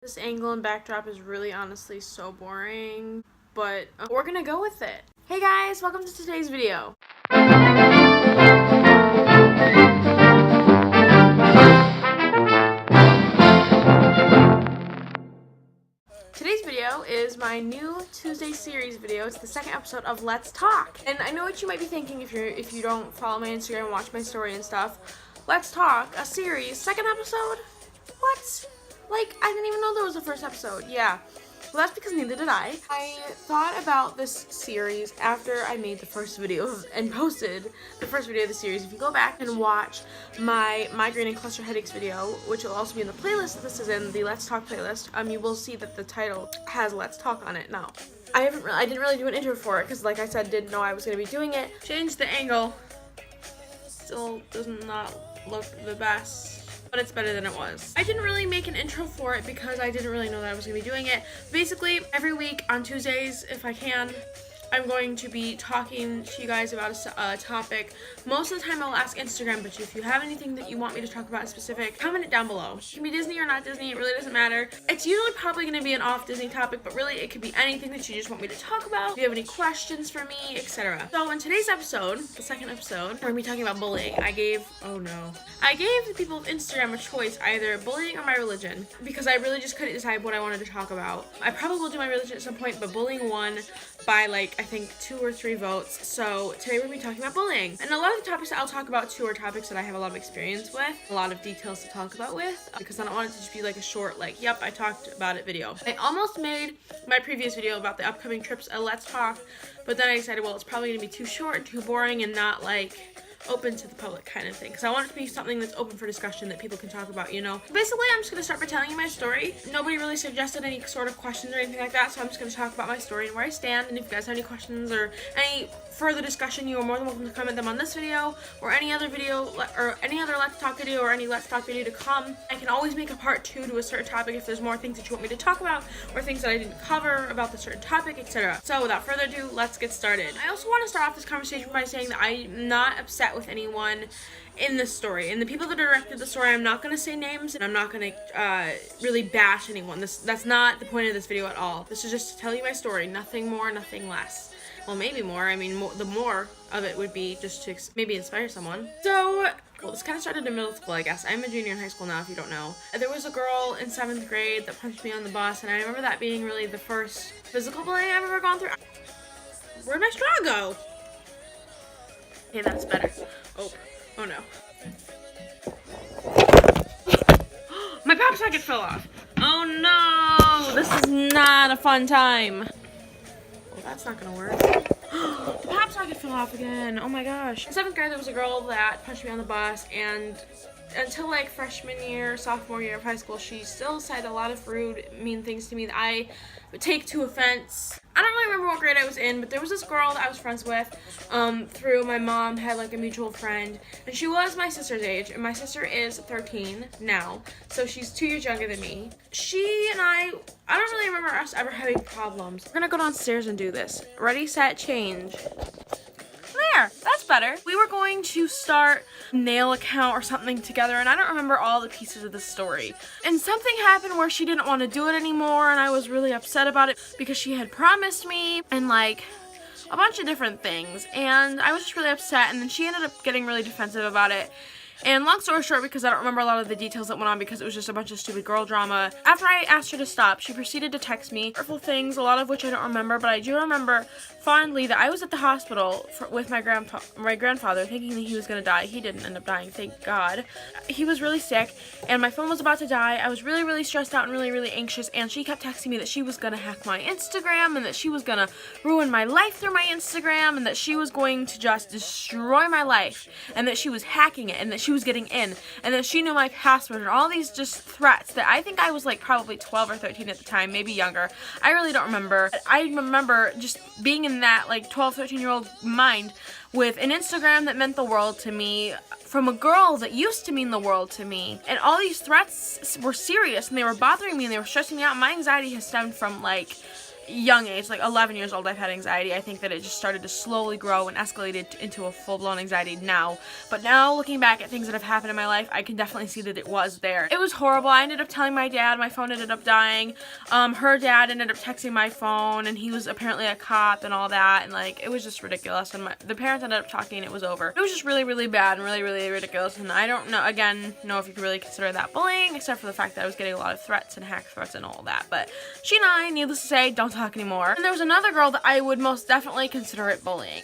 This angle and backdrop is really honestly so boring, but we're gonna go with it. Hey guys, welcome to today's video. Today's video is my new Tuesday series video. It's the second episode of Let's Talk. And I know what you might be thinking if you don't follow my Instagram and watch my story and stuff. Let's Talk, a series, second episode? What? Like, I didn't even know there was a first episode. Yeah. Well, that's because neither did I. I thought about this series after I made the first video and posted the first video of the series. If you go back and watch my migraine and cluster headaches video, which will also be in the playlist, this is in the Let's Talk playlist, you will see that the title has Let's Talk on it. Now, I didn't really do an intro for it because, like I said, didn't know I was going to be doing it. Changed the angle. Still does not look the best, but it's better than it was. I didn't really make an intro for it because I didn't really know that I was going to be doing it. Basically, every week on Tuesdays, if I can, I'm going to be talking to you guys about a topic. Most of the time I'll ask Instagram, but if you have anything that you want me to talk about in specific, comment it down below. It can be Disney or not Disney, it really doesn't matter. It's usually probably going to be an off Disney topic, but really it could be anything that you just want me to talk about. If you have any questions for me, etc. So in today's episode, the second episode, we're going to be talking about bullying. I gave the people of Instagram a choice, either bullying or my religion, because I really just couldn't decide what I wanted to talk about. I probably will do my religion at some point, but bullying won by I think 2 or 3 votes. So today we're going to be talking about bullying. And a lot of the topics that I'll talk about too are topics that I have a lot of experience with, a lot of details to talk about with, because I don't want it to just be like a short, yep, I talked about it video. I almost made my previous video about the upcoming trips at Let's Talk, but then I decided, well, it's probably going to be too short and too boring and not open to the public kind of thing, because I want it to be something that's open for discussion that people can talk about, you know. Basically, I'm just going to start by telling you my story. Nobody really suggested any sort of questions or anything like that, so I'm just going to talk about my story and where I stand. And if you guys have any questions or any further discussion, you are more than welcome to comment them on this video or any other video or any other Let's Talk video or any Let's Talk video to come. I can always make a part 2 to a certain topic if there's more things that you want me to talk about or things that I didn't cover about the certain topic, etc. So without further ado, let's get started. I also want to start off this conversation by saying that I'm not upset with anyone in this story, and the people that directed the story, I'm not going to say names, and I'm not going to really bash anyone. That's not the point of this video at all. This is just to tell you my story, nothing more, nothing less. Well, maybe more. I mean, the more of it would be just to maybe inspire someone. So, well, this kind of started in middle school, I guess. I'm a junior in high school now, if you don't know. There was a girl in 7th grade that punched me on the bus, and I remember that being really the first physical bullying I've ever gone through. Where'd my straw go? Okay, that's better. Oh no. My pop socket fell off. Oh no! This is not a fun time. Well, that's not gonna work. The pop socket fell off again. Oh my gosh. In 7th grade, there was a girl that punched me on the bus, and until freshman year, sophomore year of high school, she still said a lot of rude, mean things to me that I would take to offense. I don't really remember what grade I was in, but there was this girl that I was friends with through my mom had a mutual friend, and she was my sister's age, and my sister is 13 now, so she's 2 years younger than me. She and I don't really remember us ever having problems. We're gonna go downstairs and do this. Ready, set, change. There, that's better. We were going to start a nail account or something together, and I don't remember all the pieces of the story. And something happened where she didn't want to do it anymore, and I was really upset about it because she had promised me and a bunch of different things, and I was just really upset, and then she ended up getting really defensive about it. And long story short, because I don't remember a lot of the details that went on because it was just a bunch of stupid girl drama, after I asked her to stop, she proceeded to text me hurtful things, a lot of which I don't remember, but I do remember fondly that I was at the hospital with my grandfather thinking that he was going to die. He didn't end up dying, thank God. He was really sick, and my phone was about to die. I was really, really stressed out and really, really anxious, and she kept texting me that she was going to hack my Instagram, and that she was going to ruin my life through my Instagram, and that she was going to just destroy my life, and that she was hacking it, and that she was getting in, and that she knew my password, and all these just threats that I think I was probably 12 or 13 at the time, maybe younger. I really don't remember. I remember just being in that 12, 13-year-old mind with an Instagram that meant the world to me from a girl that used to mean the world to me. And all these threats were serious, and they were bothering me, and they were stressing me out. My anxiety has stemmed from young age, like 11 years old, I've had anxiety. I think that it just started to slowly grow and escalated into a full-blown anxiety now. But now, looking back at things that have happened in my life, I can definitely see that it was there. It was horrible. I ended up telling my dad. My phone ended up dying. Her dad ended up texting my phone, and he was apparently a cop and all that, and like, it was just ridiculous. And the parents ended up talking, and it was over. It was just really, really bad and really, really ridiculous. And I don't know, again, know if you can really consider that bullying, except for the fact that I was getting a lot of threats and hack threats and all that. But she and I, needless to say, don't talk anymore. And there was another girl that I would most definitely consider it bullying.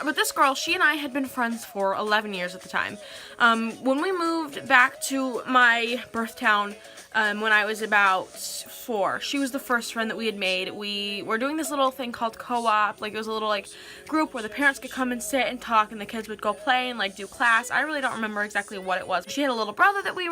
But this girl, she and I had been friends for 11 years at the time. When we moved back to my birth town, when I was about 4, she was the first friend that we had made. We were doing this little thing called co-op. Like, it was a little like group where the parents could come and sit and talk, and the kids would go play and like do class. I really don't remember exactly what it was. She had a little brother that we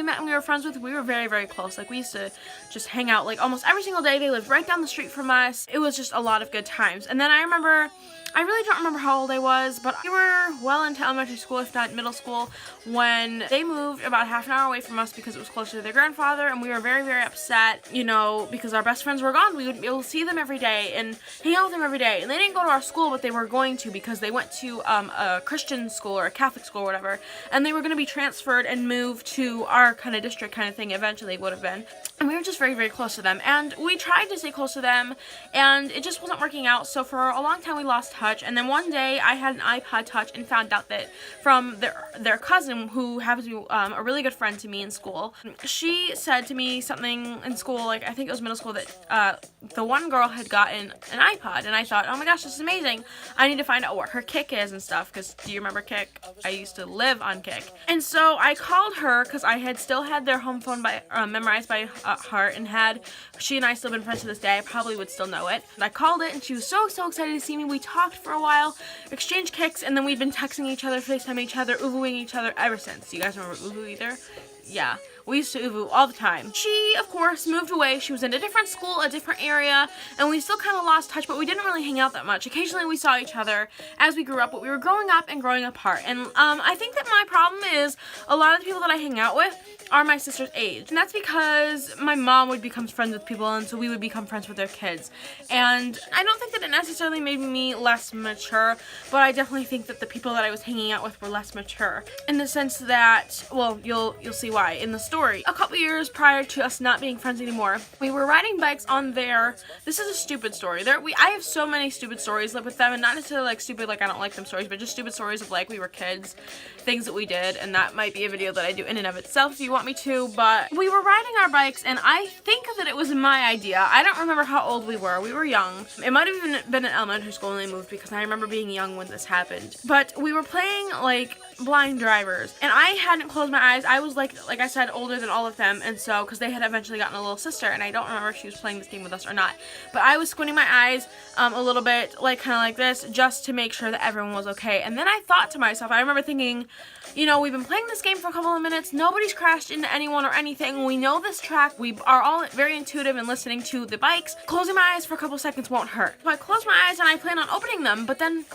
met and we were friends with. We were very, very close. Like, we used to just hang out like almost every single day. They lived right down the street from us. It was just a lot of good times. And then I really don't remember how old I was, but we were well into elementary school, if not middle school, when they moved about half an hour away from us because it was closer to their grandfather, and we were very, very upset, you know, because our best friends were gone. We would be able to see them every day and hang out with them every day. And they didn't go to our school, but they were going to, because they went to a Christian school or a Catholic school or whatever, and they were going to be transferred and moved to our kind of district kind of thing eventually would have been. And we were just very, very close to them, and we tried to stay close to them, and it just wasn't working out. So for a long time we lost touch, and then one day I had an iPod Touch and found out that from their cousin, who happens to be a really good friend to me in school. She said to me something in school, like I think it was middle school, that the one girl had gotten an iPod, and I thought, oh my gosh, this is amazing. I need to find out what her Kick is and stuff, because do you remember Kick? I used to live on Kick. And so I called her, because I had still had their home phone memorized by heart, and had she and I still been friends to this day, I probably would still know it. And I called it, and she was so excited to see me. We talked for a while, exchanged kicks, and then we've been texting each other, FaceTiming each other, uvuing each other ever since. Do you guys remember uvu either? Yeah, we used to uvu all the time. She, of course, moved away. She was in a different school, a different area, and we still kind of lost touch, but we didn't really hang out that much. Occasionally we saw each other as we grew up, but we were growing up and growing apart. And I think that my problem is a lot of the people that I hang out with are my sister's age. And that's because my mom would become friends with people, and so we would become friends with their kids. And I don't think that it necessarily made me less mature, but I definitely think that the people that I was hanging out with were less mature. In the sense that, well, you'll see why in the story. A couple years prior to us not being friends anymore, we were riding bikes on this is a stupid story. I have so many stupid stories with them, and not necessarily like stupid, like I don't like them stories, but just stupid stories of like we were kids, things that we did, and that might be a video that I do in and of itself if you want me to. But we were riding our bikes, and I think that it was my idea. I don't remember how old we were. We were young. It might have even been in elementary school when they moved, because I remember being young when this happened. But we were playing like blind drivers, and I hadn't closed my eyes. I was like I said, older than all of them, and so because they had eventually gotten a little sister, and I don't remember if she was playing this game with us or not, but I was squinting my eyes a little bit, like kind of like this, just to make sure that everyone was okay. And then I thought to myself, I remember thinking, you know, we've been playing this game for a couple of minutes, nobody's crashed into anyone or anything, we know this track, we are all very intuitive in listening to the bikes, closing my eyes for a couple seconds won't hurt. So I closed my eyes and I plan on opening them, but then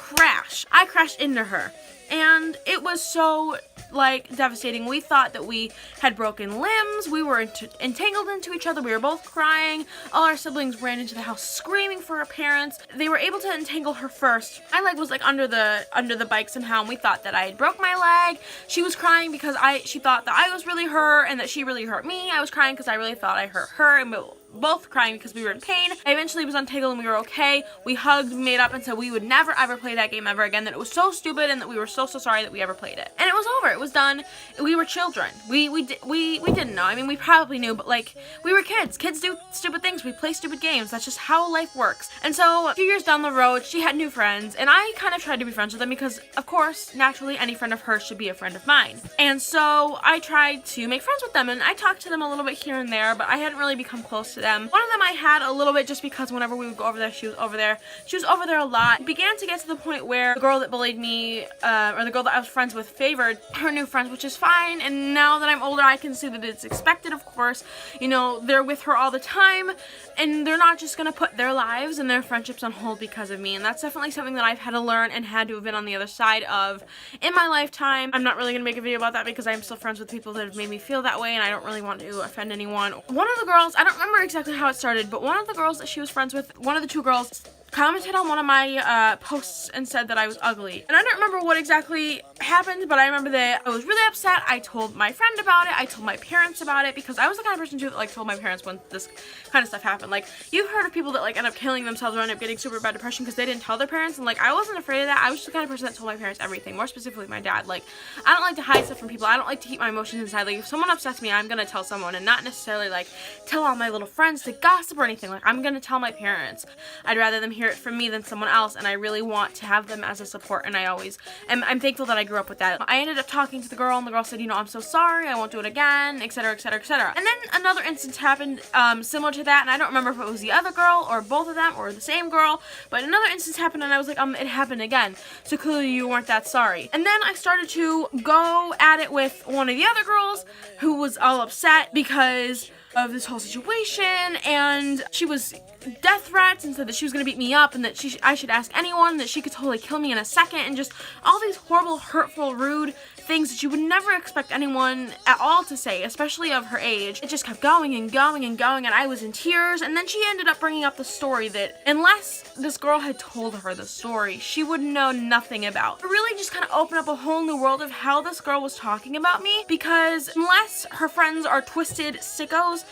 I crashed into her. And it was so, like, devastating. We thought that we had broken limbs. We were entangled into each other. We were both crying. All our siblings ran into the house screaming for our parents. They were able to entangle her first. My leg was, like, under the bike somehow, and we thought that I had broke my leg. She was crying because she thought that I was really her and that she really hurt me. I was crying because I really thought I hurt her, and both crying because we were in pain. I eventually was untangled and we were okay. We hugged, made up, and said we would never ever play that game ever again, that it was so stupid, and that we were so sorry that we ever played it. And it was over. It was done. We were children. We didn't know. I mean, we probably knew, but like, we were kids. Kids do stupid things. We play stupid games. That's just how life works. And so a few years down the road, she had new friends, and I kind of tried to be friends with them because, of course, naturally any friend of hers should be a friend of mine. And so I tried to make friends with them, and I talked to them a little bit here and there, but I hadn't really become close to them. One of them I had a little bit, just because whenever we would go over there, she was over there. She was over there a lot. It began to get to the point where the girl that bullied me, or the girl that I was friends with, favored her new friends, which is fine. And now that I'm older, I can see that it's expected, of course. You know, they're with her all the time, and they're not just gonna put their lives and their friendships on hold because of me. And that's definitely something that I've had to learn and had to have been on the other side of in my lifetime. I'm not really gonna make a video about that because I'm still friends with people that have made me feel that way, and I don't really want to offend anyone. One of the girls, I don't remember exactly how it started, but one of the girls that she was friends with, one of the two girls, commented on one of my posts and said that I was ugly. And I don't remember what exactly happened, but I remember that I was really upset. I told my friend about it. I told my parents about it, because I was the kind of person too that like told my parents when this kind of stuff happened. Like, you've heard of people that like end up killing themselves or end up getting super bad depression because they didn't tell their parents, and like I wasn't afraid of that. I was just the kind of person that told my parents everything, more specifically my dad. Like, I don't like to hide stuff from people. I don't like to keep my emotions inside. Like, if someone upsets me, I'm gonna tell someone, and not necessarily like tell all my little friends to gossip or anything. Like, I'm gonna tell my parents. I'd rather them hear it from me than someone else, and I really want to have them as a support, and I always am. I'm thankful that I grew up with that. I ended up talking to the girl, and the girl said, you know, I'm so sorry, I won't do it again, etc, etc, etc. And then another instance happened similar to that, and I don't remember if it was the other girl or both of them or the same girl, but another instance happened, and I was like, it happened again, so clearly you weren't that sorry. And then I started to go at it with one of the other girls who was all upset because of this whole situation, and she was death threats and said that she was gonna beat me up, and that I should ask anyone, that she could totally kill me in a second, and just all these horrible, hurtful, rude things that you would never expect anyone at all to say, especially of her age. It just kept going and going and going, and I was in tears. And then she ended up bringing up the story that unless this girl had told her the story, she would know nothing about. It really just kind of opened up a whole new world of how this girl was talking about me, because unless her friends are twisted sickos,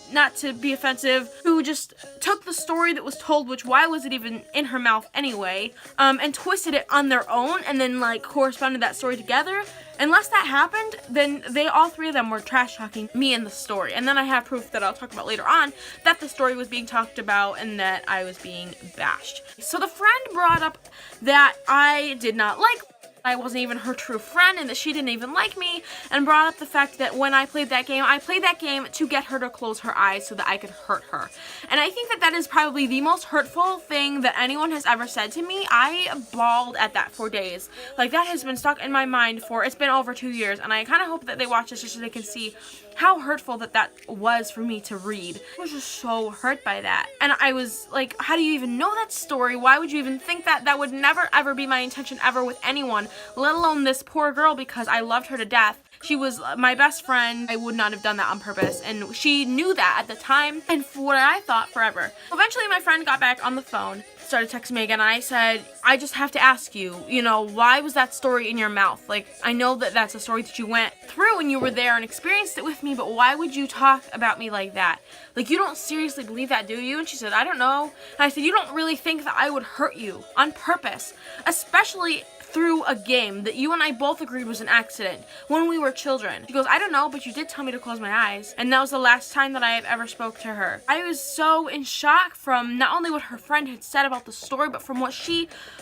not to be offensive, who just took the story that was told, which why was it even in her mouth anyway, and twisted it on their own and then like corresponded that story together. Unless that happened, then all three of them were trash talking me in the story. And then I have proof that I'll talk about later on that the story was being talked about and that I was being bashed. So the friend brought up that I did not like, I wasn't even her true friend, and that she didn't even like me, and brought up the fact that when I played that game to get her to close her eyes so that I could hurt her. And I think that that is probably the most hurtful thing that anyone has ever said to me. I bawled at that for days. Like, that has been stuck in my mind it's been over 2 years, and I kind of hope that they watch this just so they can see how hurtful that was for me to read. I was just so hurt by that. And I was like, how do you even know that story? Why would you even think that? That would never ever be my intention ever with anyone, let alone this poor girl, because I loved her to death. She was my best friend. I would not have done that on purpose, and she knew that at the time, and for what I thought forever. Eventually my friend got back on the phone, started texting me again, and I said, I just have to ask you, you know, why was that story in your mouth? Like, I know that that's a story that you went through and you were there and experienced it with me, but why would you talk about me like that? Like, you don't seriously believe that, do you? And she said, I don't know. And I said, you don't really think that I would hurt you on purpose, especially through a game that you and I both agreed was an accident when we were children. She goes, I don't know, but you did tell me to close my eyes. And that was the last time that I have ever spoke to her. I was so in shock from not only what her friend had said about the story, but from what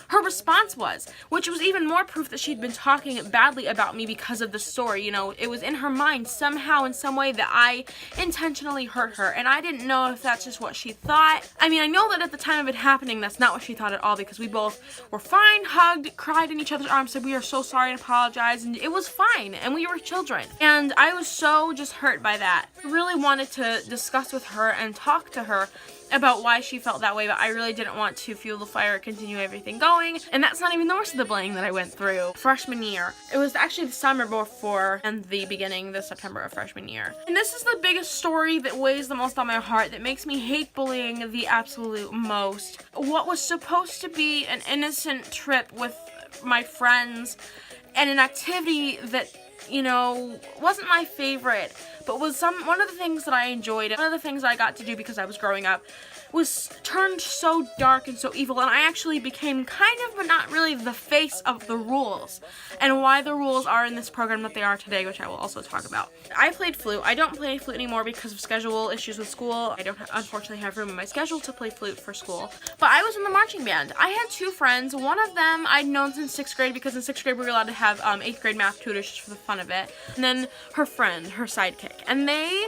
her response was, which was even more proof that she'd been talking badly about me because of the story. You know, it was in her mind somehow, in some way, that I intentionally hurt her, and I didn't know if that's just what she thought. I mean, I know that at the time of it happening, that's not what she thought at all, because we both were fine, hugged, cried in each other's arms, said we are so sorry and apologized, and it was fine, and we were children. And I was so just hurt by that. I really wanted to discuss with her and talk to her about why she felt that way, but I really didn't want to fuel the fire, continue everything going. And that's not even the worst of the bullying that I went through freshman year. It was actually the summer before and the beginning, the September of freshman year. And this is the biggest story that weighs the most on my heart, that makes me hate bullying the absolute most. What was supposed to be an innocent trip with my friends and an activity that, you know, wasn't my favorite, but was one of the things that I enjoyed. One of the things I got to do because I was growing up was turned so dark and so evil, and I actually became kind of, but not really, the face of the rules, and why the rules are in this program that they are today, which I will also talk about. I played flute. I don't play flute anymore because of schedule issues with school. I don't unfortunately have room in my schedule to play flute for school, but I was in the marching band. I had two friends. One of them I'd known since 6th grade, because in 6th grade we were allowed to have 8th grade math tutors just for the fun of it, and then her friend, her sidekick, and they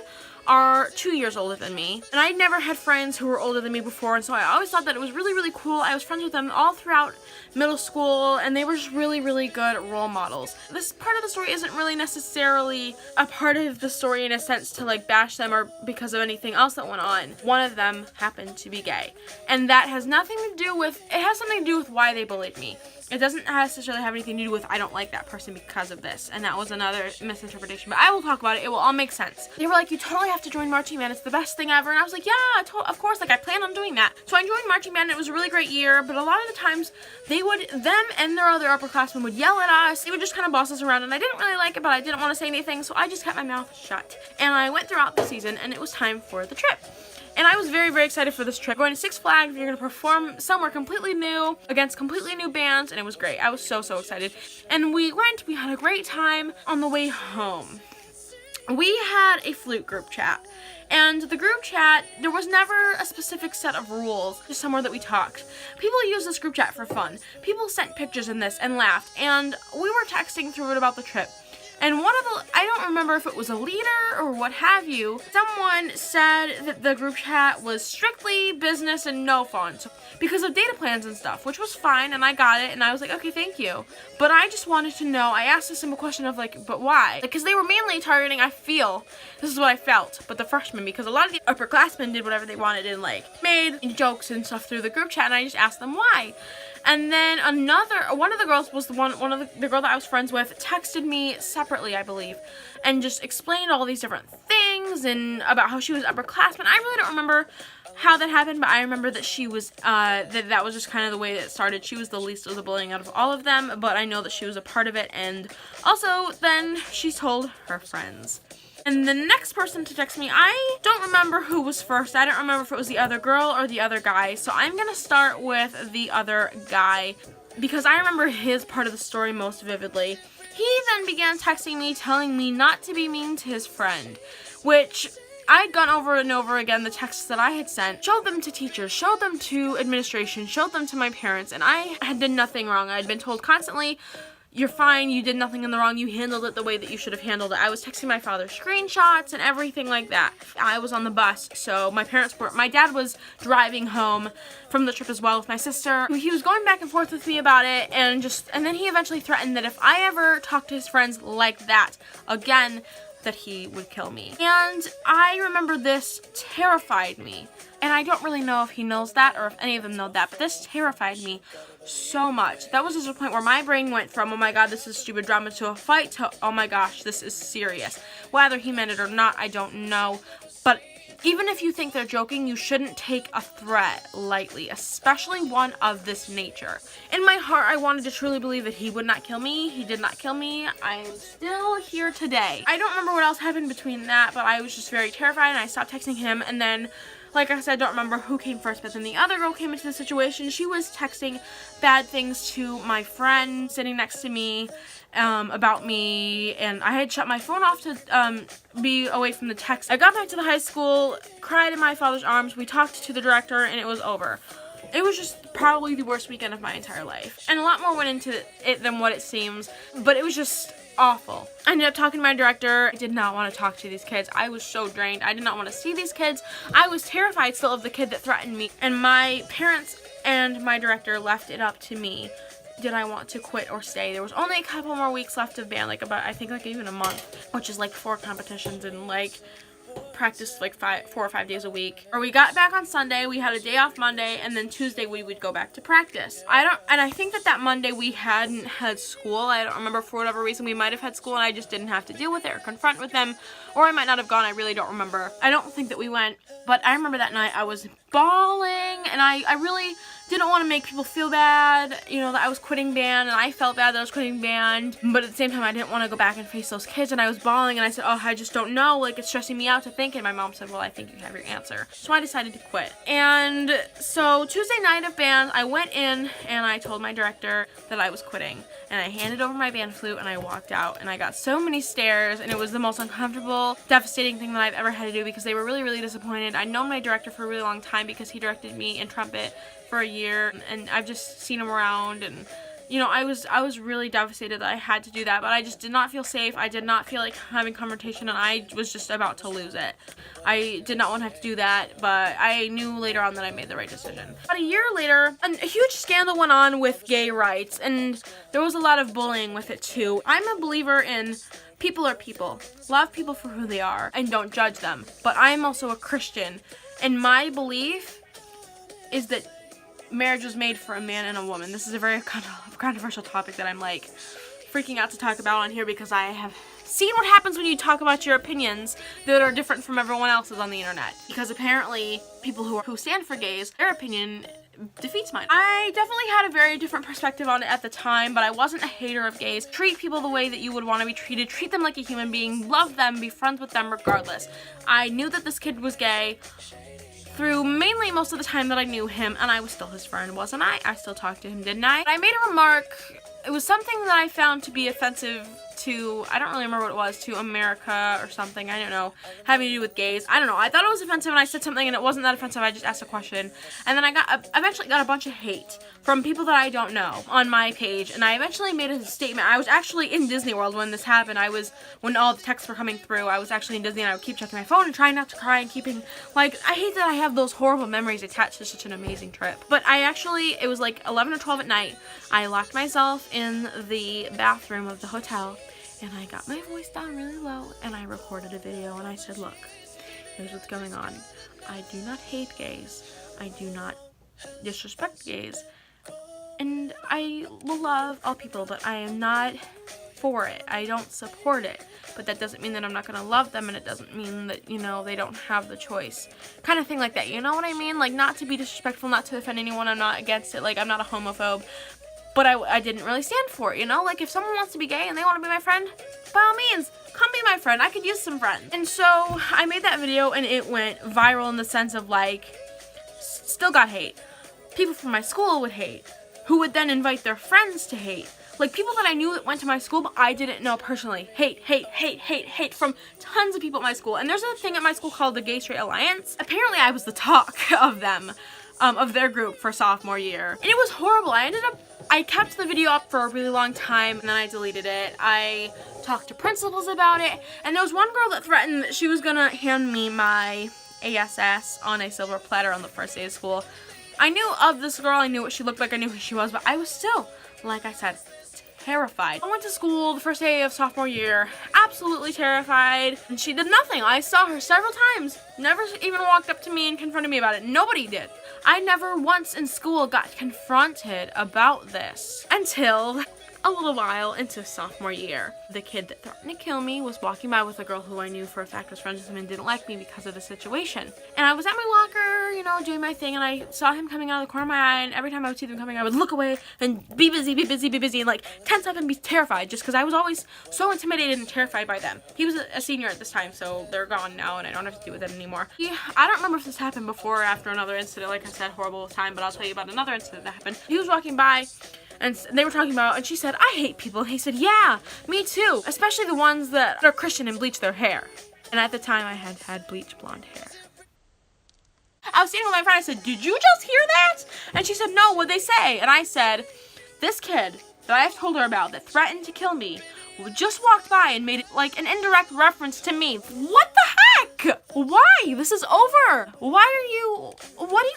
are 2 years older than me. And I never had friends who were older than me before, and so I always thought that it was really, really cool. I was friends with them all throughout middle school, and they were just really, really good role models. This part of the story isn't really necessarily a part of the story in a sense to like bash them or because of anything else that went on. One of them happened to be gay, and that has nothing to do with, it has something to do with why they bullied me. It doesn't necessarily have anything to do with I don't like that person because of this, and that was another misinterpretation, but I will talk about it. It will all make sense. They were like, you totally have to join marching band. It's the best thing ever. And I was like, yeah, of course, like I plan on doing that. So I joined marching band, and it was a really great year, but a lot of the times them and their other upperclassmen would yell at us. They would just kind of boss us around, and I didn't really like it, but I didn't want to say anything, so I just kept my mouth shut. And I went throughout the season, and it was time for the trip. And I was very, very excited for this trip. Going to Six Flags, you're going to perform somewhere completely new against completely new bands, and it was great. I was so, so excited. And we had a great time. On the way home, we had a flute group chat. And the group chat, there was never a specific set of rules, just somewhere that we talked. People used this group chat for fun. People sent pictures in this and laughed. And we were texting through it about the trip. And I don't remember if it was a leader or what have you, someone said that the group chat was strictly business and no fun, so, because of data plans and stuff, which was fine, and I got it, and I was like, okay, thank you. But I just wanted to know, I asked a simple question of like, but why? Because they were mainly targeting, this is what I felt, but the freshmen, because a lot of the upperclassmen did whatever they wanted and like made jokes and stuff through the group chat, and I just asked them why. And then one of the girls was the girl that I was friends with texted me separately, I believe, and just explained all these different things and about how she was upperclassmen. I really don't remember how that happened, but I remember that she was, that was just kind of the way that it started. She was the least of the bullying out of all of them, but I know that she was a part of it, and also then she told her friends. And the next person to text me, I don't remember who was first. I don't remember if it was the other girl or the other guy. So I'm going to start with the other guy because I remember his part of the story most vividly. He then began texting me, telling me not to be mean to his friend, which I'd gone over and over again the texts that I had sent, showed them to teachers, showed them to administration, showed them to my parents, and I had done nothing wrong. I had been told constantly, you're fine, you did nothing in the wrong, you handled it the way that you should have handled it. I was texting my father screenshots and everything like that. I was on the bus, so my dad was driving home from the trip as well with my sister. He was going back and forth with me about it, and then he eventually threatened that if I ever talked to his friends like that again, that he would kill me. And I remember this terrified me. And I don't really know if he knows that or if any of them know that, but this terrified me so much. That was just a point where my brain went from, oh my god, this is stupid drama, to a fight, to, oh my gosh, this is serious. Whether he meant it or not, I don't know. But even if you think they're joking, you shouldn't take a threat lightly, especially one of this nature. In my heart, I wanted to truly believe that he would not kill me. He did not kill me. I'm still here today. I don't remember what else happened between that, but I was just very terrified, and I stopped texting him, and then, like I said, I don't remember who came first, but then the other girl came into the situation. She was texting bad things to my friend sitting next to me about me, and I had shut my phone off to be away from the text. I got back to the high school, cried in my father's arms, we talked to the director, and it was over. It was just probably the worst weekend of my entire life. And a lot more went into it than what it seems, but it was just awful. I ended up talking to my director. I did not want to talk to these kids. I was so drained. I did not want to see these kids. I was terrified still of the kid that threatened me. And my parents and my director left it up to me. Did I want to quit or stay? There was only a couple more weeks left of band, I think even a month, which is like 4 competitions and like practice like 4 or 5 days a week. Or we got back on Sunday, we had a day off Monday, and then Tuesday we would go back to practice. I think that Monday we hadn't had school. I don't remember, for whatever reason we might have had school and I just didn't have to deal with it or confront with them, or I might not have gone. I really don't remember. I don't think that we went, but I remember that night I was bawling, and I really didn't want to make people feel bad, that I was quitting band, and I felt bad that I was quitting band, but at the same time I didn't want to go back and face those kids, and I was bawling, and I said, oh, I just don't know, like, it's stressing me out to think, and my mom said, well, I think you have your answer. So I decided to quit. And so Tuesday night of band, I went in, and I told my director that I was quitting, and I handed over my band flute, and I walked out, and I got so many stares, and it was the most uncomfortable, devastating thing that I've ever had to do, because they were really, really disappointed. I'd known my director for a really long time because he directed me in trumpet for a year, and I've just seen him around, and you know, I was really devastated that I had to do that, but I just did not feel safe. I did not feel like having confrontation, and I was just about to lose it. I did not want to have to do that, but I knew later on that I made the right decision. About a year later, a huge scandal went on with gay rights, and there was a lot of bullying with it too. I'm a believer in people are people. Love people for who they are, and don't judge them. But I am also a Christian, and my belief is that marriage was made for a man and a woman. This is a very controversial topic that I'm like freaking out to talk about on here, because I have seen what happens when you talk about your opinions that are different from everyone else's on the internet. Because apparently people who stand for gays, their opinion defeats mine. I definitely had a very different perspective on it at the time, but I wasn't a hater of gays. Treat people the way that you would want to be treated. Treat them like a human being. Love them. Be friends with them regardless. I knew that this kid was gay through mainly most of the time that I knew him, and I was still his friend, wasn't I? I still talked to him, didn't I? I made a remark. It was something that I found to be offensive to, I don't really remember what it was, to America or something, I don't know, having to do with gays. I don't know, I thought it was offensive and I said something and it wasn't that offensive, I just asked a question. And then I eventually got a bunch of hate from people that I don't know on my page, and I eventually made a statement. I was actually in Disney World when this happened. When all the texts were coming through, I was actually in Disney, and I would keep checking my phone and trying not to cry and keeping, like, I hate that I have those horrible memories attached to such an amazing trip. But it was like 11 or 12 at night, I locked myself in the bathroom of the hotel, and I got my voice down really low, and I recorded a video, and I said, look, here's what's going on. I do not hate gays. I do not disrespect gays. And I will love all people, but I am not for it. I don't support it. But that doesn't mean that I'm not going to love them, and it doesn't mean that, you know, they don't have the choice. Kind of thing like that. You know what I mean? Like, not to be disrespectful, not to offend anyone. I'm not against it. Like, I'm not a homophobe. But I didn't really stand for it, you know? Like, if someone wants to be gay and they want to be my friend, by all means, come be my friend. I could use some friends. And so I made that video, and it went viral in the sense of, like, still got hate. People from my school would hate, who would then invite their friends to hate. Like, people that I knew that went to my school, but I didn't know personally. Hate from tons of people at my school. And there's a thing at my school called the Gay Straight Alliance. Apparently, I was the talk of them, of their group for sophomore year. And it was horrible. I kept the video up for a really long time, and then I deleted it. I talked to principals about it, and there was one girl that threatened that she was gonna hand me my ASS on a silver platter on the first day of school. I knew of this girl, I knew what she looked like, I knew who she was, but I was still, like I said, terrified. I went to school the first day of sophomore year, absolutely terrified, and she did nothing. I saw her several times, never even walked up to me and confronted me about it. Nobody did. I never once in school got confronted about this until a little while into sophomore year. The kid that threatened to kill me was walking by with a girl who I knew for a fact was friends with him and didn't like me because of the situation. And I was at my locker, you know, doing my thing, and I saw him coming out of the corner of my eye, and every time I would see them coming, I would look away and be busy, and like tense up and be terrified, just because I was always so intimidated and terrified by them. He was a senior at this time, so they're gone now, and I don't have to deal with them anymore. I don't remember if this happened before or after another incident. Like I said, horrible time, but I'll tell you about another incident that happened. He was walking by, and they were talking about, and she said, I hate people. And he said, yeah, me too. Especially the ones that are Christian and bleach their hair. And at the time, I had bleach blonde hair. I was sitting with my friend, I said, did you just hear that? And she said, no, what'd they say? And I said, this kid that I've told her about that threatened to kill me just walked by and made it like an indirect reference to me. What the heck? Why? This is over. What do you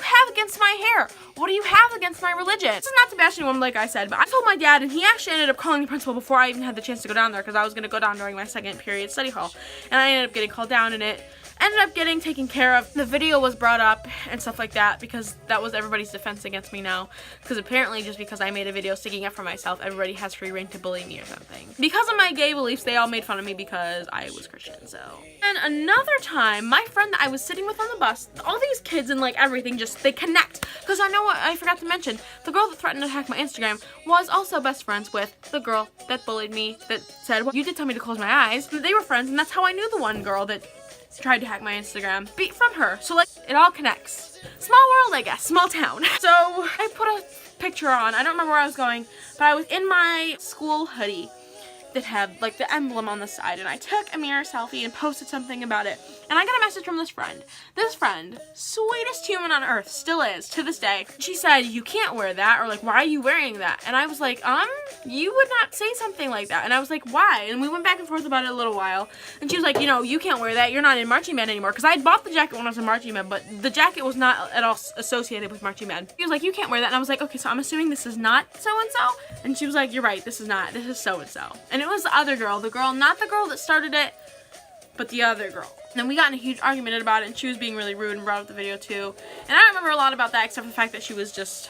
have against my hair? What do you have against my religion? This is not to bash anyone, like I said, but I told my dad, and he actually ended up calling the principal before I even had the chance to go down there, because I was going to go down during my second period study hall, and I ended up getting called down, and it ended up getting taken care of. The video was brought up and stuff like that, because that was everybody's defense against me now, because apparently just because I made a video sticking up for myself, everybody has free reign to bully me or something. Because of my gay beliefs, they all made fun of me because I was Christian, so. And another time, my friend that I was sitting with on the bus, all these kids and like everything, just they connect, because I know what I forgot to mention, the girl that threatened to hack my Instagram was also best friends with the girl that bullied me, that said, well, you did tell me to close my eyes. They were friends, and that's how I knew the one girl that tried to hack my Instagram beat from her. So like, it all connects. Small world, I guess, small town. So I put a picture on, I don't remember where I was going, but I was in my school hoodie, that had like the emblem on the side, and I took a mirror selfie and posted something about it, and I got a message from this friend. This friend, sweetest human on earth, still is to this day. She said, you can't wear that, or like, why are you wearing that? And I was like, you would not say something like that. And I was like, why? And we went back and forth about it a little while, and she was like, you know, you can't wear that, you're not in marching band anymore, because I had bought the jacket when I was in marching band, but the jacket was not at all associated with marching band. She was like, you can't wear that, and I was like, okay, so I'm assuming this is not so-and-so? And she was like, you're right, this is so-and-so. And it was the other girl, not the girl that started it, but the other girl. And then we got in a huge argument about it, and she was being really rude and brought up the video too. And I don't remember a lot about that except for the fact that she was just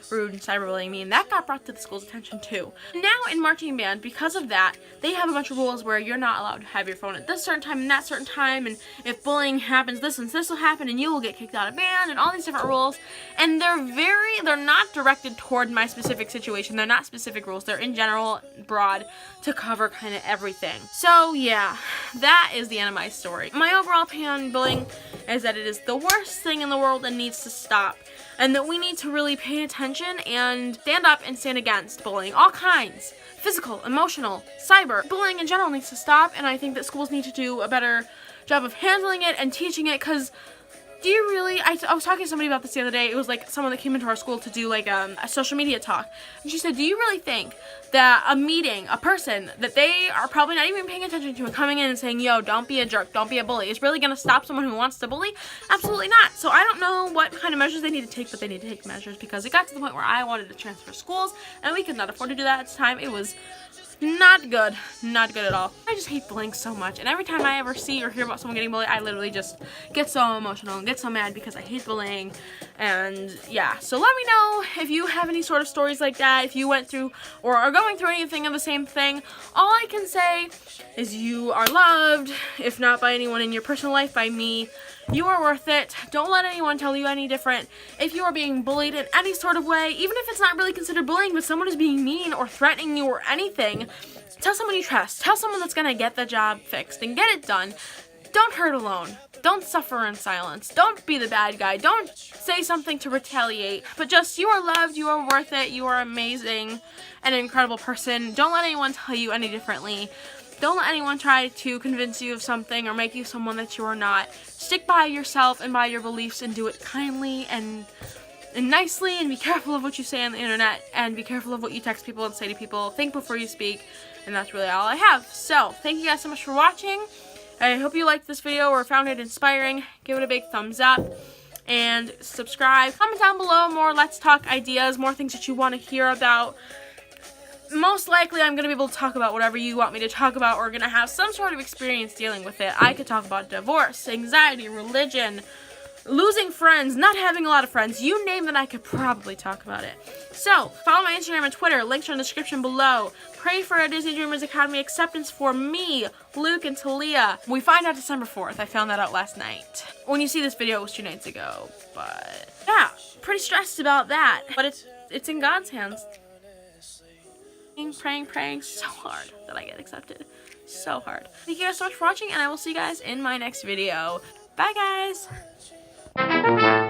rude and cyberbullying me, and that got brought to the school's attention too. Now in marching band, because of that, they have a bunch of rules where you're not allowed to have your phone at this certain time and that certain time, and if bullying happens, this and this will happen, and you will get kicked out of band, and all these different rules. And they're not directed toward my specific situation. They're not specific rules. They're in general, broad, to cover kind of everything. So yeah, that is the end of my story. My overall opinion on bullying is that it is the worst thing in the world and needs to stop, and that we need to really pay attention and stand up and stand against bullying, all kinds, physical, emotional, cyber. Bullying in general needs to stop, and I think that schools need to do a better job of handling it and teaching it, because do you really, I was talking to somebody about this the other day. It was like someone that came into our school to do like a social media talk, and she said, do you really think that a person that they are probably not even paying attention to and coming in and saying, yo, don't be a jerk, don't be a bully, is really going to stop someone who wants to bully? Absolutely not. So I don't know what kind of measures they need to take, but they need to take measures, because it got to the point where I wanted to transfer schools, and we could not afford to do that at the time. It was not good at all. I just hate bullying so much, and every time I ever see or hear about someone getting bullied, I literally just get so emotional and get so mad because I hate bullying. And yeah, so let me know if you have any sort of stories like that, if you went through or are going through anything of the same thing. All I can say is you are loved, if not by anyone in your personal life, by me. You are worth it. Don't let anyone tell you any different. If you are being bullied in any sort of way, even if it's not really considered bullying, but someone is being mean or threatening you or anything, tell someone you trust. Tell someone that's going to get the job fixed and get it done. Don't hurt alone. Don't suffer in silence. Don't be the bad guy. Don't say something to retaliate. But just, you are loved, you are worth it, you are amazing, and an incredible person. Don't let anyone tell you any differently. Don't let anyone try to convince you of something or make you someone that you are not. Stick by yourself and by your beliefs, and do it kindly and nicely, and be careful of what you say on the internet, and be careful of what you text people and say to people. Think before you speak, and that's really all I have. So, thank you guys so much for watching. I hope you liked this video or found it inspiring. Give it a big thumbs up and subscribe. Comment down below more Let's Talk ideas, more things that you want to hear about. Most likely I'm going to be able to talk about whatever you want me to talk about, or going to have some sort of experience dealing with it. I could talk about divorce, anxiety, religion, losing friends, not having a lot of friends. You name it, I could probably talk about it. So, follow my Instagram and Twitter. Links are in the description below. Pray for a Disney Dreamers Academy acceptance for me, Luke, and Talia. We find out December 4th. I found that out last night. When you see this video, it was 2 nights ago. But, yeah, pretty stressed about that. But it's in God's hands. Praying so hard that I get accepted. So hard. Thank you guys so much for watching, and I will see you guys in my next video. Bye, guys!